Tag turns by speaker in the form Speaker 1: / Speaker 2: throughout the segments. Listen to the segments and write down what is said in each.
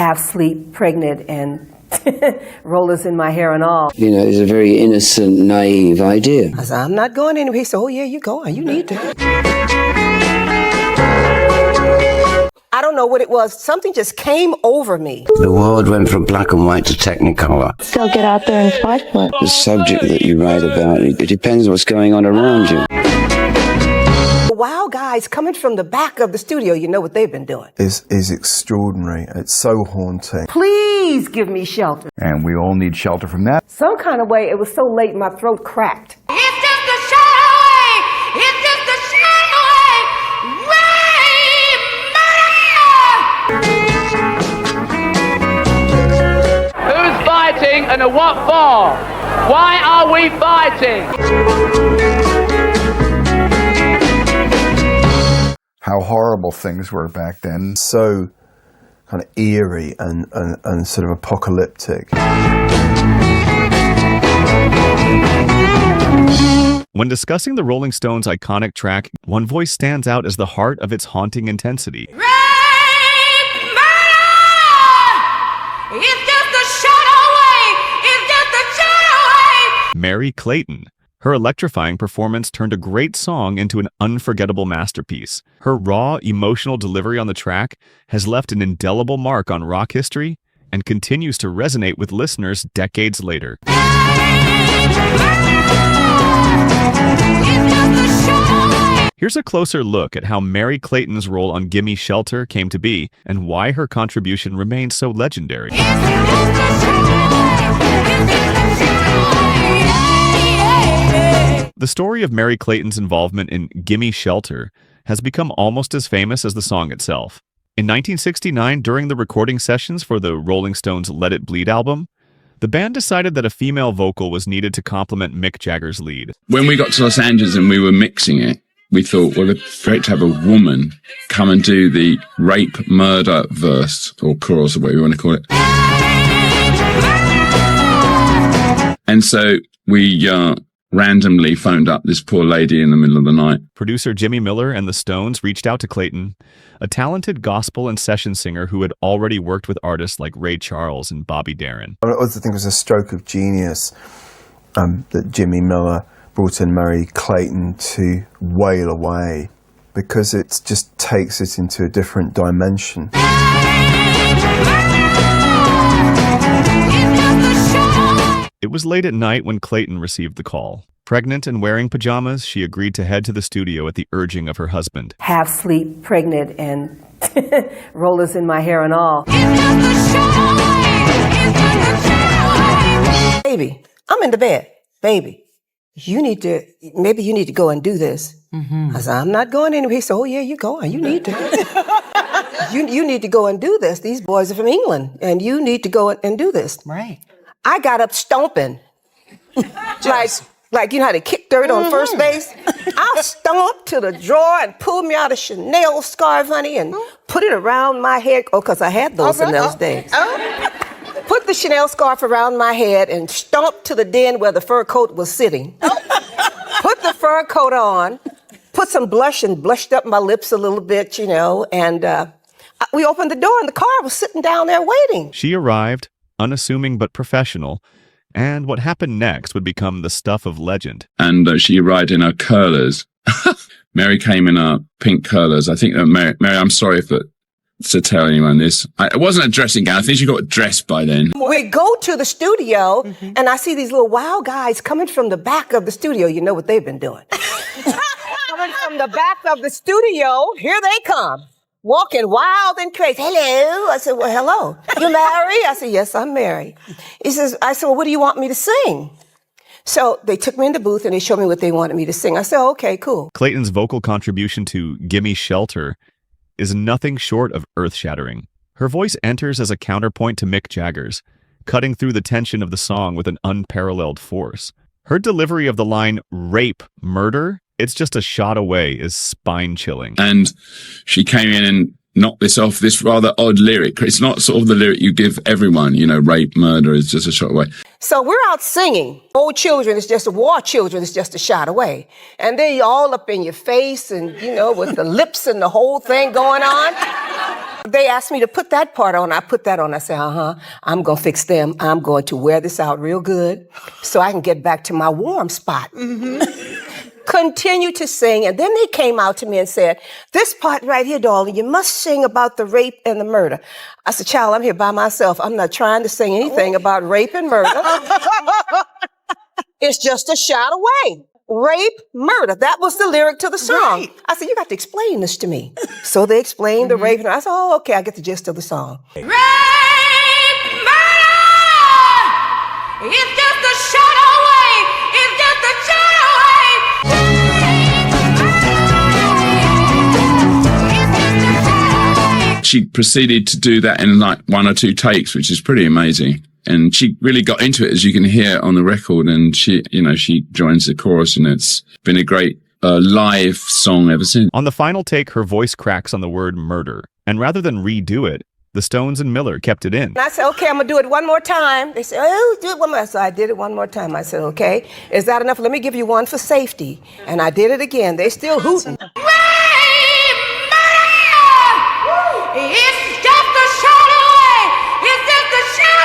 Speaker 1: half asleep, pregnant, and rollers in my hair and all.
Speaker 2: You know, it's a very innocent, naive idea.
Speaker 3: I said, I'm not going anywhere. He said, oh yeah, you going, you need to. I don't know what it was. Something just came over me.
Speaker 2: The world went from black and white to technicolor.
Speaker 4: So get out there and fight for it.
Speaker 2: The subject that you write about, it depends on what's going on around you.
Speaker 3: The wild guys coming from the back of the studio, you know what they've been doing.
Speaker 5: Is extraordinary. It's so haunting.
Speaker 1: Please give me shelter.
Speaker 6: And we all need shelter from that.
Speaker 1: Some kind of way, it was so late, my throat cracked.
Speaker 7: It's just a shadow away. It's just a shadow away.
Speaker 8: Who's fighting and what for? Why are we fighting?
Speaker 6: How horrible things were back then.
Speaker 5: So kind of eerie and sort of apocalyptic.
Speaker 9: When discussing the Rolling Stones' iconic track, one voice stands out as the heart of its haunting intensity.
Speaker 7: Rape, murder! It's just a shadow away. It's just a shadow away.
Speaker 9: Merry Clayton. Her electrifying performance turned a great song into an unforgettable masterpiece. Her raw, emotional delivery on the track has left an indelible mark on rock history and continues to resonate with listeners decades later. Here's a closer look at how Merry Clayton's role on Gimme Shelter came to be and why her contribution remains so legendary. The story of Merry Clayton's involvement in Gimme Shelter has become almost as famous as the song itself. In 1969, during the recording sessions for the Rolling Stones' Let It Bleed album, the band decided that a female vocal was needed to complement Mick Jagger's lead.
Speaker 10: When we got to Los Angeles and we were mixing it, we thought, well, it's great to have a woman come and do the rape, murder verse, or chorus, or whatever you want to call it. And so we randomly phoned up this poor lady in the middle of the night.
Speaker 9: Producer Jimmy Miller and the Stones reached out to Clayton, a talented gospel and session singer who had already worked with artists like Ray Charles and Bobby Darin.
Speaker 5: I also think it was a stroke of genius that Jimmy Miller brought in Merry Clayton to wail away, because it just takes it into a different dimension.
Speaker 9: It was late at night when Clayton received the call. Pregnant and wearing pajamas, she agreed to head to the studio at the urging of her husband.
Speaker 1: Half asleep, pregnant, and rollers in my hair and all.
Speaker 3: Baby, I'm in the bed. Baby, maybe you need to go and do this. I said, I'm not going anywhere. He said, oh yeah, you going, you need to. you need to go and do this. These boys are from England, and you need to go and do this.
Speaker 11: Right.
Speaker 3: I got up stomping. Like you know how to kick dirt on first base? I stomped to the drawer and pulled me out a Chanel scarf, honey, and put it around my head. Oh, because I had those in those days. Put the Chanel scarf around my head and stomped to the den where the fur coat was sitting. Put the fur coat on, put some blush and blushed up my lips a little bit, you know, and we opened the door and the car was sitting down there waiting.
Speaker 9: She arrived, unassuming but professional, and what happened next would become the stuff of legend.
Speaker 10: And she arrived in her curlers. Mary came in her pink curlers. I think that Mary, I'm sorry to tell anyone this. It wasn't a dressing gown. I think she got dressed by then.
Speaker 3: We go to the studio, and I see these little wild guys coming from the back of the studio. You know what they've been doing. Coming from the back of the studio, here they come. Walking wild and crazy. Hello. I said, well, hello. You Mary? I said, yes, I'm Mary. I said, well, what do you want me to sing? So they took me in the booth and they showed me what they wanted me to sing. I said, okay, cool.
Speaker 9: Clayton's vocal contribution to Gimme Shelter is nothing short of earth-shattering. Her voice enters as a counterpoint to Mick Jagger's, cutting through the tension of the song with an unparalleled force. Her delivery of the line, rape, murder, it's just a shot away, is spine-chilling.
Speaker 10: And she came in and knocked this off, this rather odd lyric. It's not sort of the lyric you give everyone, you know, rape, murder is just a shot away.
Speaker 3: So we're out singing. Old children is just war children is just a shot away. And they all up in your face and, you know, with the lips and the whole thing going on. They asked me to put that part on. I put that on. I said, I'm going to fix them. I'm going to wear this out real good so I can get back to my warm spot. Continue to sing. And then they came out to me and said, this part right here, darling, you must sing about the rape and the murder. I said, child, I'm here by myself. I'm not trying to sing anything about rape and murder. It's just a shout away. Rape, murder. That was the lyric to the song. Right. I said, you got to explain this to me. So they explained the rape. And I said, oh, okay, I get the gist of the song.
Speaker 7: Rape, murder, it's just a shout away. It's just a shout away.
Speaker 10: She proceeded to do that in like 1 or 2 takes, which is pretty amazing. And she really got into it, as you can hear on the record. And she joins the chorus, and it's been a great live song ever since.
Speaker 9: On the final take, her voice cracks on the word murder. And rather than redo it, the Stones and Miller kept it in.
Speaker 3: And I said, okay, I'm going to do it one more time. They said, oh, do it one more. So I did it one more time. I said, okay, is that enough? Let me give you one for safety. And I did it again. They still hooting.
Speaker 7: Rape, murder, it's just a shout away. It's just a shout away.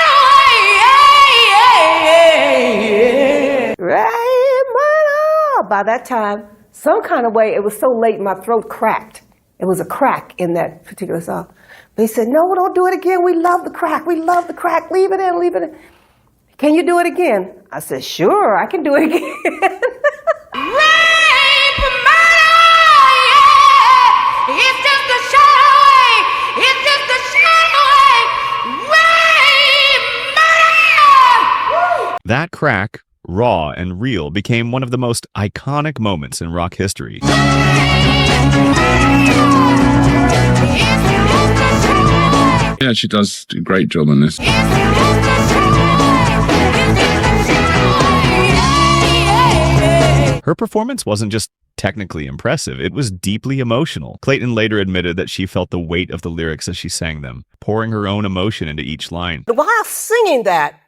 Speaker 3: Right, murder. By that time, some kind of way, it was so late, my throat cracked. It was a crack in that particular song. They said, no, don't do it again. We love the crack. We love the crack. Leave it in, leave it in. Can you do it again? I said, sure, I can do it again.
Speaker 7: Rape, murder, yeah. It's just a shout away. It's just a shout away. Rape, murder.
Speaker 9: That crack, raw and real, became one of the most iconic moments in rock history.
Speaker 10: Yeah, she does a great job on this.
Speaker 9: Her performance wasn't just technically impressive, it was deeply emotional. Clayton later admitted that she felt the weight of the lyrics as she sang them, pouring her own emotion into each line.
Speaker 3: While singing that,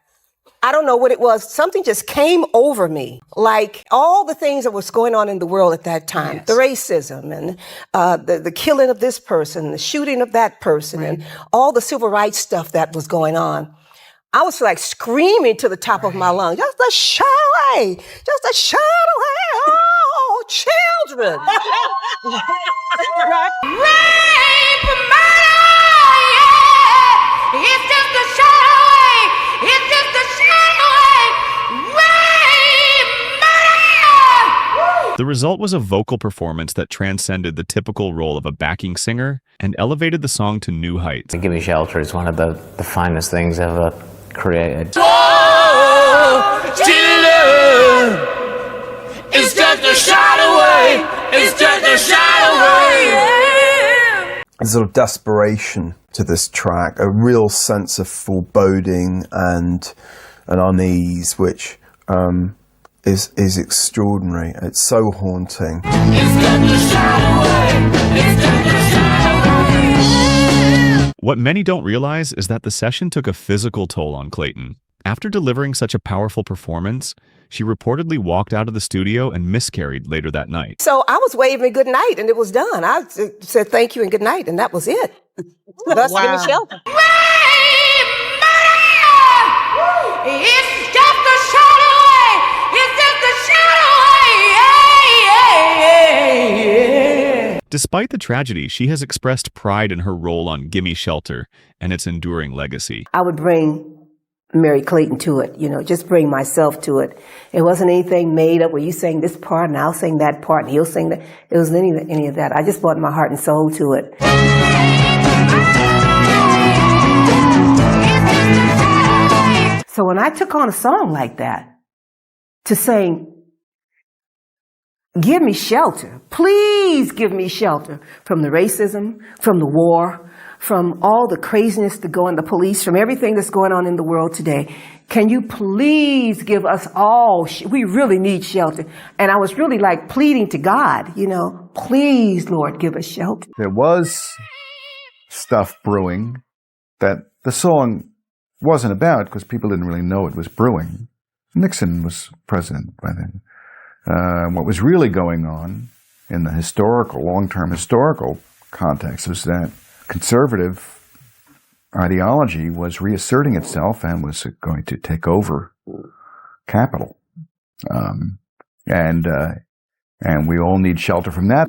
Speaker 3: I don't know what it was. Something just came over me. Like all the things that was going on in the world at that time, the racism and the killing of this person, the shooting of that person, and all the civil rights stuff that was going on. I was like screaming to the top of my lungs, just a shout away, just a shout away, oh, children.
Speaker 7: Rape, murder, yeah. It's just a shout away. It's just a shout away. Rape, murder.
Speaker 9: The result was a vocal performance that transcended the typical role of a backing singer and elevated the song to new heights.
Speaker 11: Gimme Shelter is one of the finest things ever created.
Speaker 7: Oh, children, it's just a shout away. It's just a shout away. Yeah.
Speaker 5: There's a sort of desperation to this track, a real sense of foreboding and an unease, which is extraordinary. It's so haunting.
Speaker 7: It's just a shout away. It's just a shout away.
Speaker 9: What many don't realize is that the session took a physical toll on Clayton. After delivering such a powerful performance, she reportedly walked out of the studio and miscarried later that night.
Speaker 3: So I was waving good night and it was done. I said thank you and good night and that was it. Thus, Gimme Shelter.
Speaker 7: Rape, murder, it's just a shout away. It's just a shout away.
Speaker 9: Despite the tragedy, she has expressed pride in her role on Gimme Shelter and its enduring legacy.
Speaker 1: I would bring Merry Clayton to it, just bring myself to it. It wasn't anything made up where you sang this part and I'll sing that part and he'll sing that. It wasn't any of that. I just brought my heart and soul to it. So when I took on a song like that, to sing, give me shelter, please give me shelter from the racism, from the war, from all the craziness to go in the police, from everything that's going on in the world today. Can you please give us all, we really need shelter. And I was really like pleading to God, please, Lord, give us shelter.
Speaker 6: There was stuff brewing that the song wasn't about because people didn't really know it was brewing. Nixon was president by then. What was really going on in the historical, long-term historical context was that conservative ideology was reasserting itself and was going to take over capital. And we all need shelter from that.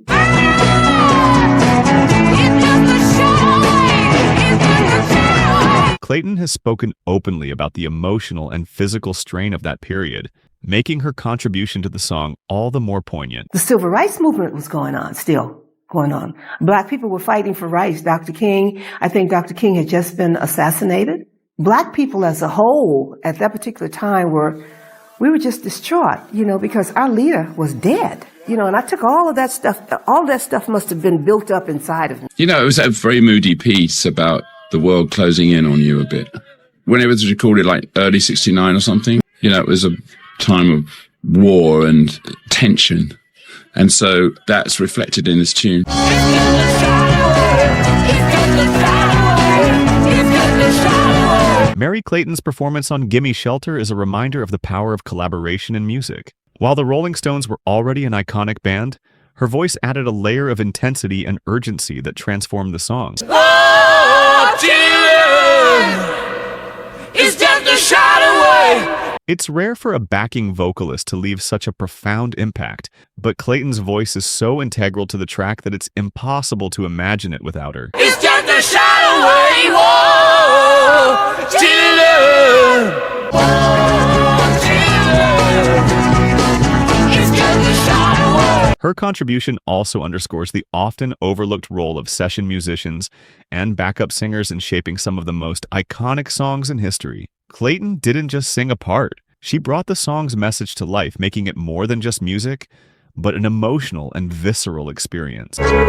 Speaker 9: Clayton has spoken openly about the emotional and physical strain of that period, making her contribution to the song all the more poignant.
Speaker 1: The civil rights movement was still going on. Black people were fighting for rights. Dr. King, I think Dr. King had just been assassinated. Black people as a whole at that particular time we were just distraught, because our leader was dead, and I took all of that stuff must have been built up inside of me.
Speaker 10: It was a very moody piece about the world closing in on you a bit. When it was recorded like early 69 or something, it was a time of war and tension. And so that's reflected in this tune.
Speaker 9: Merry Clayton's performance on Gimme Shelter is a reminder of the power of collaboration in music. While the Rolling Stones were already an iconic band, her voice added a layer of intensity and urgency that transformed the song.
Speaker 7: It's just a shot away.
Speaker 9: It's rare for a backing vocalist to leave such a profound impact, but Clayton's voice is so integral to the track that it's impossible to imagine it without her.
Speaker 7: It's just a shot away. Whoa, it's just a shot away.
Speaker 9: Her contribution also underscores the often overlooked role of session musicians and backup singers in shaping some of the most iconic songs in history. Clayton didn't just sing a part. She brought the song's message to life, making it more than just music, but an emotional and visceral experience.
Speaker 7: It's just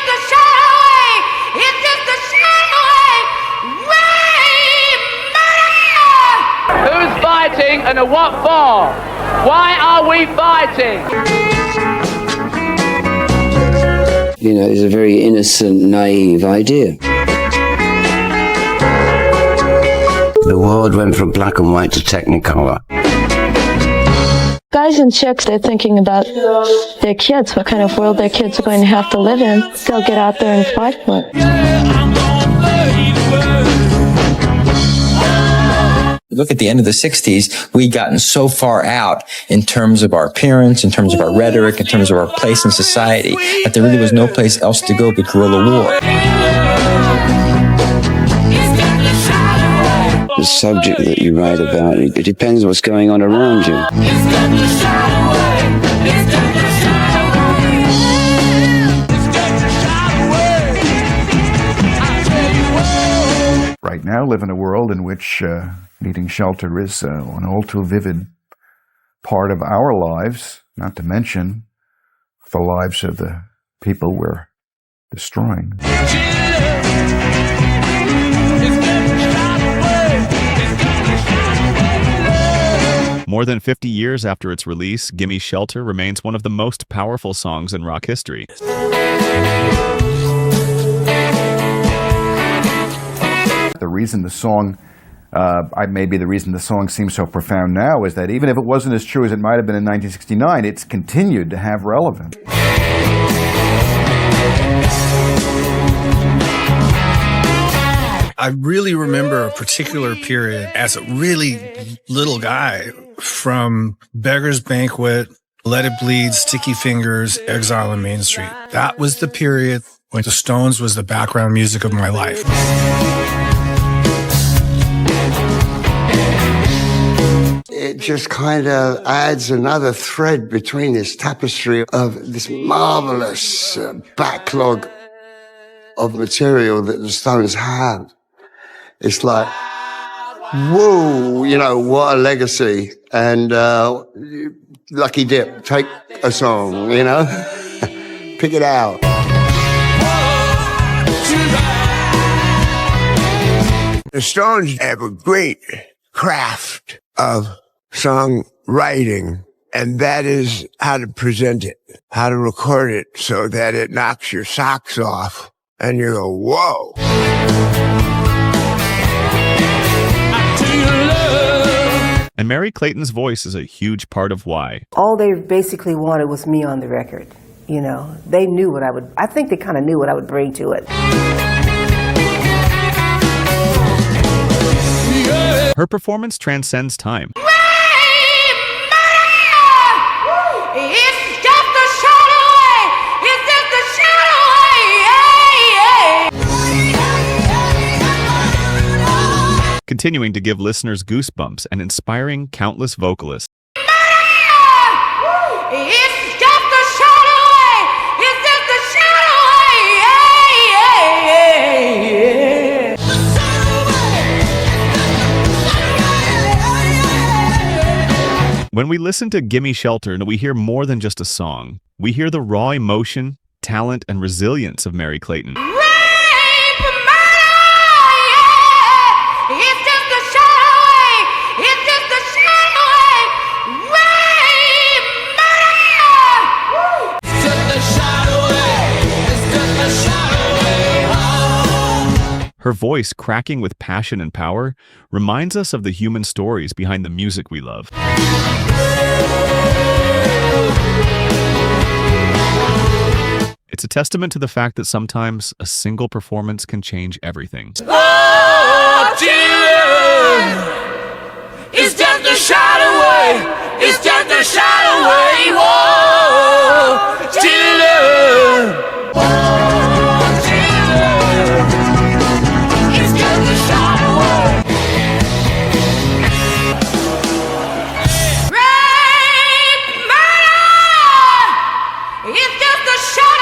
Speaker 7: a shot away. It's just a shot away.
Speaker 8: Who's fighting and what for? Why are we fighting?
Speaker 2: It's a very innocent, naive idea. The world went from black and white to technicolor.
Speaker 4: Guys and chicks, they're thinking about their kids, what kind of world their kids are going to have to live in. They'll get out there and fight for it.
Speaker 12: Look at the end of the 60s, we'd gotten so far out in terms of our appearance, in terms of our rhetoric, in terms of our place in society, that there really was no place else to go but guerrilla war.
Speaker 2: The subject that you write about, it depends what's going on around you.
Speaker 6: Right now, live in a world in which needing shelter is an all too vivid part of our lives, not to mention the lives of the people we're destroying.
Speaker 9: More than 50 years after its release, Gimme Shelter remains one of the most powerful songs in rock history.
Speaker 6: The reason the song, maybe the reason the song seems so profound now is that even if it wasn't as true as it might have been in 1969, it's continued to have relevance.
Speaker 13: I really remember a particular period as a really little guy, from Beggar's Banquet, Let It Bleed, Sticky Fingers, Exile on Main Street. That was the period when the Stones was the background music of my life.
Speaker 14: It just kind of adds another thread between this tapestry of this marvelous backlog of material that the Stones have. It's like, whoa, what a legacy. And Lucky Dip, take a song, pick it out.
Speaker 15: The Stones have a great craft of songwriting, and that is how to present it, how to record it so that it knocks your socks off and you go, whoa.
Speaker 9: And Merry Clayton's voice is a huge part of why.
Speaker 1: All they basically wanted was me on the record. You know, they knew what I think they kind of knew what I would bring to it.
Speaker 9: Her performance transcends time.
Speaker 7: It's just a shadow away. It's just a shadow away.
Speaker 9: Continuing to give listeners goosebumps and inspiring countless vocalists.
Speaker 7: It's just a shadow away. It's just a shadow away.
Speaker 9: When we listen to Gimme Shelter, we hear more than just a song. We hear the raw emotion, talent, and resilience of Merry Clayton.
Speaker 7: It's just a shadow away. It's just a shadow away. Rain, murder. It's just a shadow away. It's just a shadow away.
Speaker 9: Her voice, cracking with passion and power, reminds us of the human stories behind the music we love. It's a testament to the fact that sometimes a single performance can change everything.
Speaker 7: Oh, children, it's just a shadow away. It's just a shadow away. Whoa, children. Oh, children, it's just a shadow away. Rape, murder, it's just a shadow.